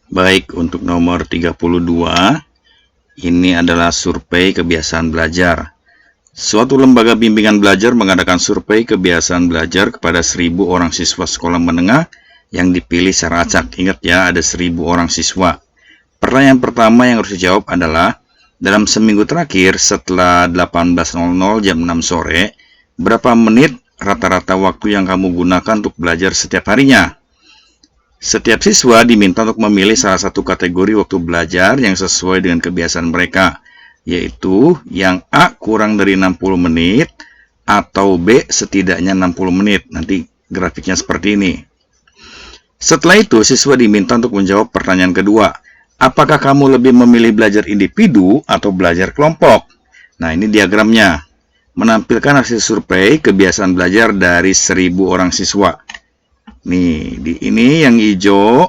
Baik, untuk nomor 32, ini adalah survei kebiasaan belajar. Suatu lembaga bimbingan belajar mengadakan survei kebiasaan belajar kepada 1.000 orang siswa sekolah menengah yang dipilih secara acak. Ingat ya, ada 1.000 orang siswa. Pertanyaan pertama yang harus dijawab adalah, dalam seminggu terakhir setelah 18.00 jam 6 sore, berapa menit rata-rata waktu yang kamu gunakan untuk belajar setiap harinya? Setiap siswa diminta untuk memilih salah satu kategori waktu belajar yang sesuai dengan kebiasaan mereka, yaitu yang A kurang dari 60 menit atau B setidaknya 60 menit. Nanti grafiknya seperti ini. Setelah itu, siswa diminta untuk menjawab pertanyaan kedua. Apakah kamu lebih memilih belajar individu atau belajar kelompok? Nah, ini diagramnya. Menampilkan hasil survei kebiasaan belajar dari 1.000 orang siswa. Nih, ini yang hijau,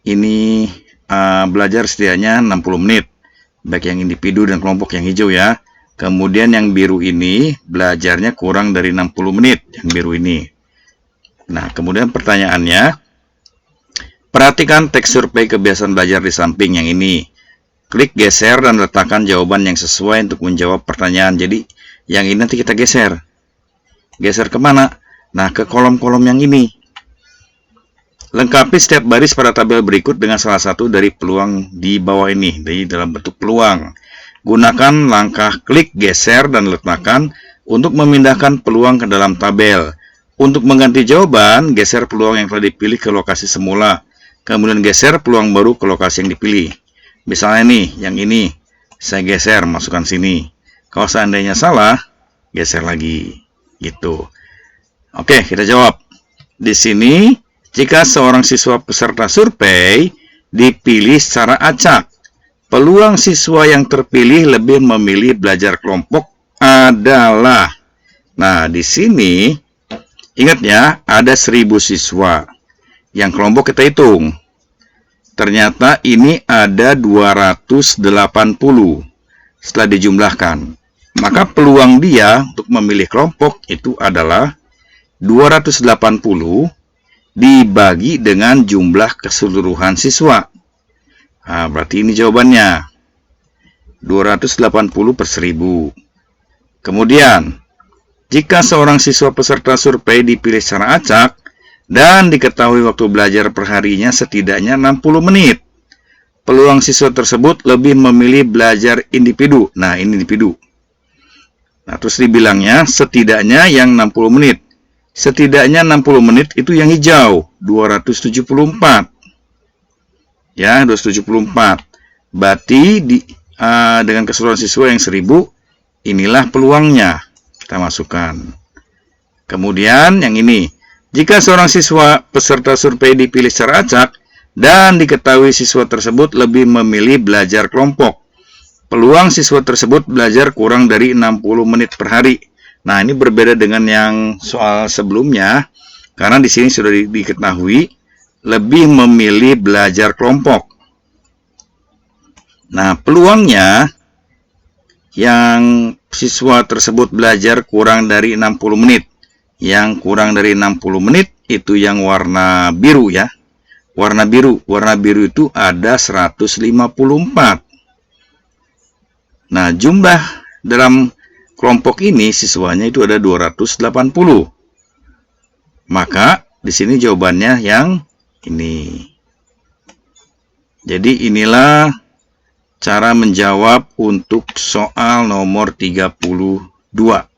ini belajar setidaknya 60 menit. Baik yang individu dan kelompok yang hijau ya. Kemudian yang biru ini belajarnya kurang dari 60 menit, yang biru ini. Nah, kemudian pertanyaannya, perhatikan teks survei kebiasaan belajar di samping yang ini. Klik geser dan letakkan jawaban yang sesuai untuk menjawab pertanyaan. Jadi, yang ini nanti kita geser. Geser kemana? Nah, ke kolom-kolom yang ini. Lengkapi setiap baris pada tabel berikut dengan salah satu dari peluang di bawah ini, jadi dalam bentuk peluang. Gunakan langkah klik geser dan letakkan untuk memindahkan peluang ke dalam tabel. Untuk mengganti jawaban, geser peluang yang telah dipilih ke lokasi semula. Kemudian geser peluang baru ke lokasi yang dipilih. Misalnya nih, yang ini, saya geser, masukkan sini. Kalau seandainya salah, geser lagi. Gitu. Oke, kita jawab. Di sini, jika seorang siswa peserta survei dipilih secara acak, peluang siswa yang terpilih lebih memilih belajar kelompok adalah. Nah, di sini, ingat ya, ada 1.000 siswa. Yang kelompok kita hitung. Ternyata ini ada 280 setelah dijumlahkan. Maka peluang dia untuk memilih kelompok itu adalah 280 dibagi dengan jumlah keseluruhan siswa. Nah, berarti ini jawabannya. 280 per 1.000. Kemudian, jika seorang siswa peserta survei dipilih secara acak dan diketahui waktu belajar perharinya setidaknya 60 menit, peluang siswa tersebut lebih memilih belajar individu. Nah, ini individu. Nah, terus dibilangnya setidaknya yang 60 menit. Setidaknya 60 menit itu yang hijau, 274. Ya, 274. Berarti dengan keseluruhan siswa yang 1.000, inilah peluangnya. Kita masukkan. Kemudian yang ini. Jika seorang siswa peserta survei dipilih secara acak dan diketahui siswa tersebut lebih memilih belajar kelompok, peluang siswa tersebut belajar kurang dari 60 menit per hari. Nah, ini berbeda dengan yang soal sebelumnya, karena di sini sudah diketahui lebih memilih belajar kelompok. Nah, peluangnya yang siswa tersebut belajar kurang dari 60 menit. Yang kurang dari 60 menit itu yang warna biru ya. Warna biru itu ada 154. Nah, jumlah dalam kelompok ini siswanya itu ada 280. Maka di sini jawabannya yang ini. Jadi inilah cara menjawab untuk soal nomor 32.